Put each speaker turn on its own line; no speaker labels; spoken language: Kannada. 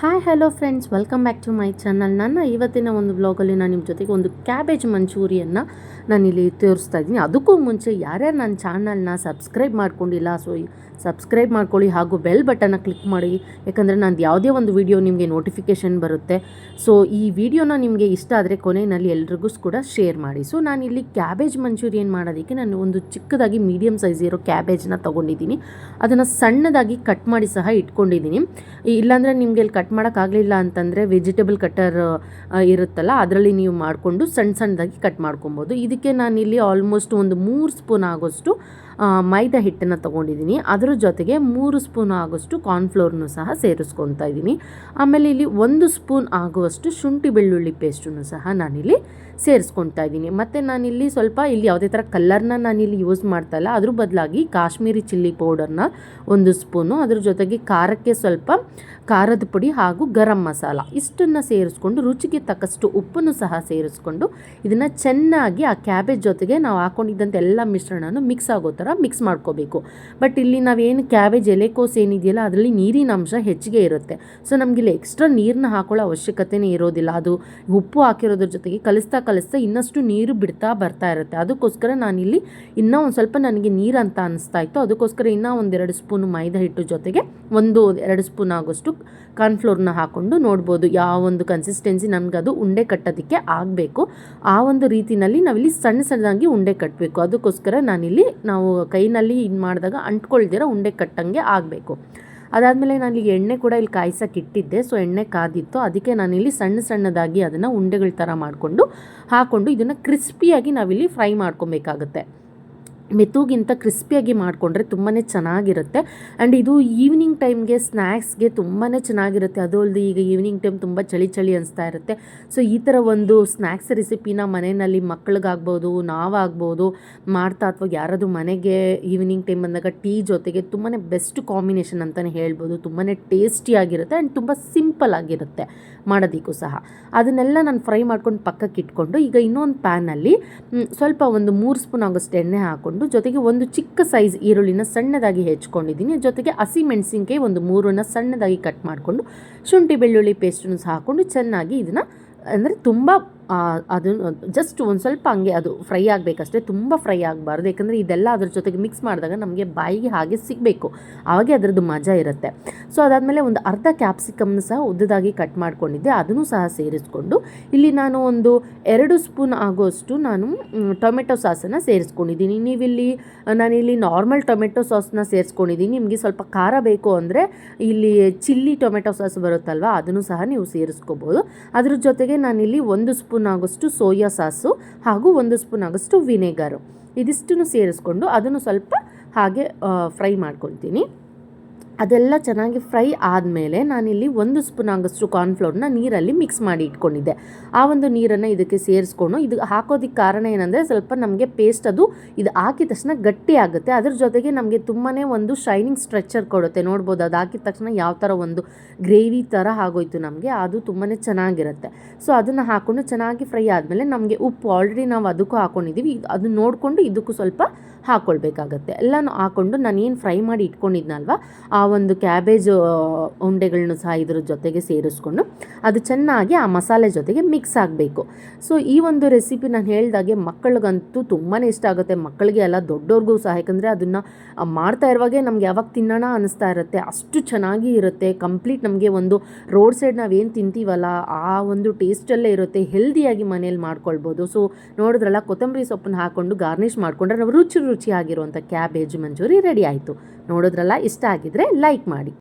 Hi hello friends, welcome back to my channel. ನನ್ನ ಇವತ್ತಿನ ಒಂದು ವ್ಲಾಗಲ್ಲಿ ನಾನು ನಿಮ್ಮ ಜೊತೆಗೆ ಒಂದು ಕ್ಯಾಬೇಜ್ ಮಂಚೂರಿಯನ್ನು ನಾನಿಲ್ಲಿ ತೋರಿಸ್ತಾ ಇದ್ದೀನಿ. ಅದಕ್ಕೂ ಮುಂಚೆ ಯಾರ್ಯಾರು ನನ್ನ ಚಾನಲ್ನ ಸಬ್ಸ್ಕ್ರೈಬ್ ಮಾಡ್ಕೊಂಡಿಲ್ಲ, ಸಬ್ಸ್ಕ್ರೈಬ್ ಮಾಡ್ಕೊಳ್ಳಿ ಹಾಗೂ ಬೆಲ್ ಬಟನ್ನ ಕ್ಲಿಕ್ ಮಾಡಿ. ಯಾಕಂದರೆ ನಂದು ಯಾವುದೇ ಒಂದು ವಿಡಿಯೋ ನಿಮಗೆ ನೋಟಿಫಿಕೇಷನ್ ಬರುತ್ತೆ. ಸೊ ಈ ವಿಡಿಯೋನ ನಿಮಗೆ ಇಷ್ಟ ಆದರೆ ಕೊನೆಯಲ್ಲಿ ಎಲ್ರಿಗೂ ಕೂಡ ಶೇರ್ ಮಾಡಿ. ಸೊ ನಾನಿಲ್ಲಿ ಕ್ಯಾಬೇಜ್ ಮಂಚೂರಿಯನ್ ಮಾಡೋದಕ್ಕೆ ನಾನು ಒಂದು ಚಿಕ್ಕದಾಗಿ ಮೀಡಿಯಮ್ ಸೈಜ್ ಇರೋ ಕ್ಯಾಬೇಜ್ನ ತೊಗೊಂಡಿದ್ದೀನಿ. ಅದನ್ನು ಸಣ್ಣದಾಗಿ ಕಟ್ ಮಾಡಿ ಸಹ ಇಟ್ಕೊಂಡಿದ್ದೀನಿ. ಇಲ್ಲಾಂದರೆ ನಿಮಗೆ ಇಲ್ಲಿ ಕಟ್ ಮಾಡೋಕ್ಕಾಗಲಿಲ್ಲ ಅಂತಂದರೆ ವೆಜಿಟೇಬಲ್ ಕಟ್ಟರ್ ಇರುತ್ತಲ್ಲ, ಅದರಲ್ಲಿ ನೀವು ಮಾಡಿಕೊಂಡು ಸಣ್ಣದಾಗಿ ಕಟ್ ಮಾಡ್ಕೊಬೋದು. ಇದಕ್ಕೆ ನಾನಿಲ್ಲಿ ಆಲ್ಮೋಸ್ಟ್ ಒಂದು 3 ಸ್ಪೂನ್ ಆಗೋಷ್ಟು ಮೈದಾ ಹಿಟ್ಟನ್ನು ತೊಗೊಂಡಿದ್ದೀನಿ. ಅದರ ಜೊತೆಗೆ 3 ಸ್ಪೂನ್ ಆಗೋಷ್ಟು ಕಾರ್ನ್ಫ್ಲೋರ್ನು ಸಹ ಸೇರಿಸ್ಕೊತಾ ಇದ್ದೀನಿ. ಆಮೇಲೆ ಇಲ್ಲಿ 1 ಸ್ಪೂನ್ ಆಗುವಷ್ಟು ಶುಂಠಿ ಬೆಳ್ಳುಳ್ಳಿ ಪೇಸ್ಟನ್ನು ಸಹ ನಾನಿಲ್ಲಿ ಸೇರಿಸ್ಕೊತಾ ಇದ್ದೀನಿ. ಮತ್ತು ನಾನಿಲ್ಲಿ ಸ್ವಲ್ಪ ಇಲ್ಲಿ ಯಾವುದೇ ಥರ ಕಲ್ಲರ್ನ ನಾನಿಲ್ಲಿ ಯೂಸ್ ಮಾಡ್ತಾಯಿಲ್ಲ. ಅದ್ರ ಬದಲಾಗಿ ಕಾಶ್ಮೀರಿ ಚಿಲ್ಲಿ ಪೌಡರ್ನ 1 ಸ್ಪೂನು, ಅದ್ರ ಜೊತೆಗೆ ಖಾರಕ್ಕೆ ಸ್ವಲ್ಪ ಖಾರದ ಪುಡಿ ಹಾಗೂ ಗರಂ ಮಸಾಲ ಇಷ್ಟನ್ನು ಸೇರಿಸ್ಕೊಂಡು ರುಚಿಗೆ ತಕ್ಕಷ್ಟು ಉಪ್ಪನ್ನು ಸಹ ಸೇರಿಸ್ಕೊಂಡು ಇದನ್ನು ಚೆನ್ನಾಗಿ ಆ ಕ್ಯಾಬೇಜ್ ಜೊತೆಗೆ ನಾವು ಹಾಕ್ಕೊಂಡಿದ್ದಂಥ ಎಲ್ಲ ಮಿಶ್ರಣನೂ ಮಿಕ್ಸ್ ಆಗೋ ಥರ ಮಿಕ್ಸ್ ಮಾಡ್ಕೋಬೇಕು. ಬಟ್ ಇಲ್ಲಿ ನಾವೇನು ಕ್ಯಾಬೇಜ್ ಎಲೆಕೋಸು ಏನಿದೆಯಲ್ಲ ಅದರಲ್ಲಿ ನೀರಿನ ಅಂಶ ಹೆಚ್ಚಿಗೆ ಇರುತ್ತೆ. ಸೊ ನಮಗಿಲ್ಲಿ ಎಕ್ಸ್ಟ್ರಾ ನೀರನ್ನ ಹಾಕೊಳ್ಳೋ ಅವಶ್ಯಕತೆನೇ ಇರೋದಿಲ್ಲ. ಅದು ಉಪ್ಪು ಹಾಕಿರೋದ್ರ ಜೊತೆಗೆ ಕಲಿಸ್ತಾ ಇನ್ನಷ್ಟು ನೀರು ಬಿಡ್ತಾ ಬರ್ತಾ ಇರುತ್ತೆ. ಅದಕ್ಕೋಸ್ಕರ ನಾನಿಲ್ಲಿ ಇನ್ನೂ ಒಂದು ಸ್ವಲ್ಪ ನನಗೆ ನೀರು ಅಂತ ಅನಿಸ್ತಾ ಇತ್ತು. ಅದಕ್ಕೋಸ್ಕರ ಇನ್ನೂ 1-2 ಸ್ಪೂನು ಮೈದಾ ಹಿಟ್ಟು ಜೊತೆಗೆ 1-2 ಸ್ಪೂನ್ ಆಗೋಷ್ಟು ಕಾರ್ನ್ಫ್ಲೋರ್ನ ಹಾಕ್ಕೊಂಡು ನೋಡ್ಬೋದು ಯಾವ ಒಂದು ಕನ್ಸಿಸ್ಟೆನ್ಸಿ ನಮಗದು ಉಂಡೆ ಕಟ್ಟೋದಕ್ಕೆ ಆಗಬೇಕು. ಆ ಒಂದು ರೀತಿಯಲ್ಲಿ ನಾವಿಲ್ಲಿ ಸಣ್ಣದಾಗಿ ಉಂಡೆ ಕಟ್ಟಬೇಕು. ಅದಕ್ಕೋಸ್ಕರ ನಾನಿಲ್ಲಿ ನಾವು ಕೈನಲ್ಲಿ ಇದು ಮಾಡಿದಾಗ ಅಂಟ್ಕೊಳ್ದಿರೋ ಉಂಡೆ ಕಟ್ಟಂಗೆ ಆಗಬೇಕು. ಅದಾದಮೇಲೆ ನಾನಿಲ್ಲಿ ಎಣ್ಣೆ ಕೂಡ ಇಲ್ಲಿ ಕಾಯಿಸೋಕೆ ಇಟ್ಟಿದ್ದೆ. ಸೊ ಎಣ್ಣೆ ಕಾದಿತ್ತು, ಅದಕ್ಕೆ ನಾನಿಲ್ಲಿ ಸಣ್ಣದಾಗಿ ಅದನ್ನು ಉಂಡೆಗಳ ಥರ ಹಾಕ್ಕೊಂಡು ಇದನ್ನು ಕ್ರಿಸ್ಪಿಯಾಗಿ ನಾವಿಲ್ಲಿ ಫ್ರೈ ಮಾಡ್ಕೊಬೇಕಾಗುತ್ತೆ. ಮೆತ್ತುಗಿಂತ ಕ್ರಿಸ್ಪಿಯಾಗಿ ಮಾಡಿಕೊಂಡ್ರೆ ತುಂಬಾ ಚೆನ್ನಾಗಿರುತ್ತೆ. ಆ್ಯಂಡ್ ಇದು ಈವ್ನಿಂಗ್ ಟೈಮ್ಗೆ ಸ್ನ್ಯಾಕ್ಸ್ಗೆ ತುಂಬಾ ಚೆನ್ನಾಗಿರುತ್ತೆ. ಅದು ಅಲ್ಲದೆ ಈಗ ಈವ್ನಿಂಗ್ ಟೈಮ್ ತುಂಬ ಚಳಿ ಅನಿಸ್ತಾ ಇರುತ್ತೆ. ಸೊ ಈ ಥರ ಒಂದು ಸ್ನ್ಯಾಕ್ಸ್ ರೆಸಿಪಿನ ಮನೆಯಲ್ಲಿ ಮಕ್ಕಳಿಗಾಗ್ಬೋದು, ನಾವಾಗ್ಬೋದು ಮಾಡ್ತಾ, ಅಥವಾ ಯಾರಾದರೂ ಮನೆಗೆ ಈವ್ನಿಂಗ್ ಟೈಮ್ ಬಂದಾಗ ಟೀ ಜೊತೆಗೆ ತುಂಬಾ ಬೆಸ್ಟ್ ಕಾಂಬಿನೇಷನ್ ಅಂತಲೇ ಹೇಳ್ಬೋದು. ತುಂಬಾ ಟೇಸ್ಟಿಯಾಗಿರುತ್ತೆ ಆ್ಯಂಡ್ ತುಂಬ ಸಿಂಪಲ್ ಆಗಿರುತ್ತೆ ಮಾಡೋದಕ್ಕೂ ಸಹ. ಅದನ್ನೆಲ್ಲ ನಾನು ಫ್ರೈ ಮಾಡ್ಕೊಂಡು ಪಕ್ಕಕ್ಕೆ ಇಟ್ಕೊಂಡು ಈಗ ಇನ್ನೊಂದು ಪ್ಯಾನಲ್ಲಿ ಸ್ವಲ್ಪ ಒಂದು 3 ಸ್ಪೂನ್ ಆಗೋಷ್ಟು ಎಣ್ಣೆ ಹಾಕ್ಕೊಂಡು ಜೊತೆಗೆ ಒಂದು ಚಿಕ್ಕ ಸೈಜ್ ಈರುಳ್ಳಿನ ಸಣ್ಣದಾಗಿ ಹೆಚ್ಕೊಂಡಿದ್ದೀನಿ. ಜೊತೆಗೆ ಹಸಿ ಮೆಣಸಿನ್ಕಾಯಿ 3 ಸಣ್ಣದಾಗಿ ಕಟ್ ಮಾಡಿಕೊಂಡು ಶುಂಠಿ ಬೆಳ್ಳುಳ್ಳಿ ಪೇಸ್ಟನ್ನು ಸಹ ಹಾಕ್ಕೊಂಡು ಚೆನ್ನಾಗಿ ಇದನ್ನು ಅಂದರೆ ತುಂಬ ಅದು ಜಸ್ಟ್ ಒಂದು ಸ್ವಲ್ಪ ಹಂಗೆ ಅದು ಫ್ರೈ ಆಗಬೇಕಷ್ಟೇ, ತುಂಬ ಫ್ರೈ ಆಗಬಾರ್ದು. ಯಾಕಂದರೆ ಇದೆಲ್ಲ ಅದ್ರ ಜೊತೆಗೆ ಮಿಕ್ಸ್ ಮಾಡಿದಾಗ ನಮಗೆ ಬಾಯಿಗೆ ಹಾಗೆ ಸಿಗಬೇಕು, ಆವಾಗೇ ಅದರದ್ದು ಮಜಾ ಇರುತ್ತೆ. ಸೊ ಅದಾದಮೇಲೆ ಒಂದು ಅರ್ಧ ಕ್ಯಾಪ್ಸಿಕಮ್ನ ಸಹ ಉದ್ದದಾಗಿ ಕಟ್ ಮಾಡ್ಕೊಂಡಿದ್ದೆ, ಅದನ್ನು ಸಹ ಸೇರಿಸ್ಕೊಂಡು ಇಲ್ಲಿ ನಾನು ಒಂದು 2 ಸ್ಪೂನ್ ಆಗೋಷ್ಟು ನಾನು ಟೊಮೆಟೊ ಸಾಸನ್ನು ಸೇರಿಸ್ಕೊಂಡಿದ್ದೀನಿ. ನಾನಿಲ್ಲಿ ನಾರ್ಮಲ್ ಟೊಮೆಟೊ ಸಾಸನ್ನ ಸೇರಿಸ್ಕೊಂಡಿದ್ದೀನಿ. ನಿಮಗೆ ಸ್ವಲ್ಪ ಖಾರ ಬೇಕು ಅಂದರೆ ಇಲ್ಲಿ ಚಿಲ್ಲಿ ಟೊಮೆಟೊ ಸಾಸ್ ಬರುತ್ತಲ್ವ, ಅದನ್ನು ಸಹ ನೀವು ಸೇರಿಸ್ಕೋಬೋದು. ಅದ್ರ ಜೊತೆಗೆ ನಾನಿಲ್ಲಿ 1 ಸ್ಪೂನ್ ಆಗೋಷ್ಟು ಸೋಯಾ ಸಾಸು ಹಾಗೂ 1 ಸ್ಪೂನ್ ಆಗೋಷ್ಟು ವಿನೆಗರು ಇದಿಷ್ಟನ್ನು ಸೇರಿಸ್ಕೊಂಡು ಅದನ್ನು ಸ್ವಲ್ಪ ಹಾಗೆ ಫ್ರೈ ಮಾಡ್ಕೊಳ್ತೀನಿ. ಅದೆಲ್ಲ ಚೆನ್ನಾಗಿ ಫ್ರೈ ಆದಮೇಲೆ ನಾನಿಲ್ಲಿ 1 ಸ್ಪೂನ್ ಆಗೋಷ್ಟು ಕಾರ್ನ್ಫ್ಲೋರ್ನ ನೀರಲ್ಲಿ ಮಿಕ್ಸ್ ಮಾಡಿ ಇಟ್ಕೊಂಡಿದ್ದೆ. ಆ ಒಂದು ನೀರನ್ನು ಇದಕ್ಕೆ ಸೇರಿಸ್ಕೊಂಡು ಇದು ಹಾಕೋದಕ್ಕೆ ಕಾರಣ ಏನಂದರೆ ಸ್ವಲ್ಪ ನಮಗೆ ಪೇಸ್ಟ್ ಅದು ಇದು ಹಾಕಿದ ತಕ್ಷಣ ಗಟ್ಟಿ ಆಗುತ್ತೆ. ಅದ್ರ ಜೊತೆಗೆ ನಮಗೆ ತುಂಬಾ ಒಂದು ಶೈನಿಂಗ್ ಸ್ಟ್ರೆಚರ್ ಕೊಡುತ್ತೆ. ನೋಡ್ಬೋದು ಅದು ಹಾಕಿದ ತಕ್ಷಣ ಯಾವ ಥರ ಒಂದು ಗ್ರೇವಿ ಥರ ಆಗೋಯ್ತು ನಮಗೆ, ಅದು ತುಂಬಾ ಚೆನ್ನಾಗಿರುತ್ತೆ. ಸೊ ಅದನ್ನು ಹಾಕ್ಕೊಂಡು ಚೆನ್ನಾಗಿ ಫ್ರೈ ಆದಮೇಲೆ ನಮಗೆ ಉಪ್ಪು ಆಲ್ರೆಡಿ ನಾವು ಅದಕ್ಕೂ ಹಾಕ್ಕೊಂಡಿದ್ದೀವಿ, ಅದನ್ನು ನೋಡಿಕೊಂಡು ಇದಕ್ಕೂ ಸ್ವಲ್ಪ ಹಾಕ್ಕೊಳ್ಬೇಕಾಗತ್ತೆ. ಎಲ್ಲನೂ ಹಾಕ್ಕೊಂಡು ನಾನೇನು ಫ್ರೈ ಮಾಡಿ ಇಟ್ಕೊಂಡಿದ್ನಲ್ವ ಆ ಒಂದು ಕ್ಯಾಬೇಜ್ ಉಂಡೆಗಳನ್ನೂ ಸಹ ಇದ್ರ ಜೊತೆಗೆ ಸೇರಿಸ್ಕೊಂಡು ಅದು ಚೆನ್ನಾಗಿ ಆ ಮಸಾಲೆ ಜೊತೆಗೆ ಮಿಕ್ಸ್ ಆಗಬೇಕು. ಸೊ ಈ ಒಂದು ರೆಸಿಪಿ ನಾನು ಹೇಳಿದಾಗೆ ಮಕ್ಕಳಿಗಂತೂ ತುಂಬಾ ಇಷ್ಟ ಆಗುತ್ತೆ, ಮಕ್ಕಳಿಗೆ ಎಲ್ಲ ದೊಡ್ಡವ್ರಿಗೂ ಸಹ. ಯಾಕಂದರೆ ಅದನ್ನು ಮಾಡ್ತಾ ಇರುವಾಗೆ ನಮ್ಗೆ ಯಾವಾಗ ತಿನ್ನೋಣ ಅನ್ನಿಸ್ತಾ ಇರುತ್ತೆ, ಅಷ್ಟು ಚೆನ್ನಾಗಿ ಇರುತ್ತೆ. ಕಂಪ್ಲೀಟ್ ನಮಗೆ ಒಂದು ರೋಡ್ ಸೈಡ್ ನಾವೇನು ತಿಂತೀವಲ್ಲ ಆ ಒಂದು ಟೇಸ್ಟಲ್ಲೇ ಇರುತ್ತೆ. ಹೆಲ್ದಿಯಾಗಿ ಮನೇಲಿ ಮಾಡ್ಕೊಳ್ಬೋದು. ಸೊ ನೋಡಿದ್ರಲ್ಲ, ಕೊತ್ತಂಬರಿ ಸೊಪ್ಪನ್ನು ಹಾಕ್ಕೊಂಡು ಗಾರ್ನಿಷ್ ಮಾಡಿಕೊಂಡ್ರೆ ನಾವು ರುಚಿಯಾಗಿರುವಂಥ ಕ್ಯಾಬೇಜ್ ಮಂಚೂರಿ ರೆಡಿ ಆಯಿತು. ನೋಡಿದ್ರಲ್ಲ, ಇಷ್ಟ ಆಗಿದ್ರೆ ಲೈಕ್ ಮಾಡಿ.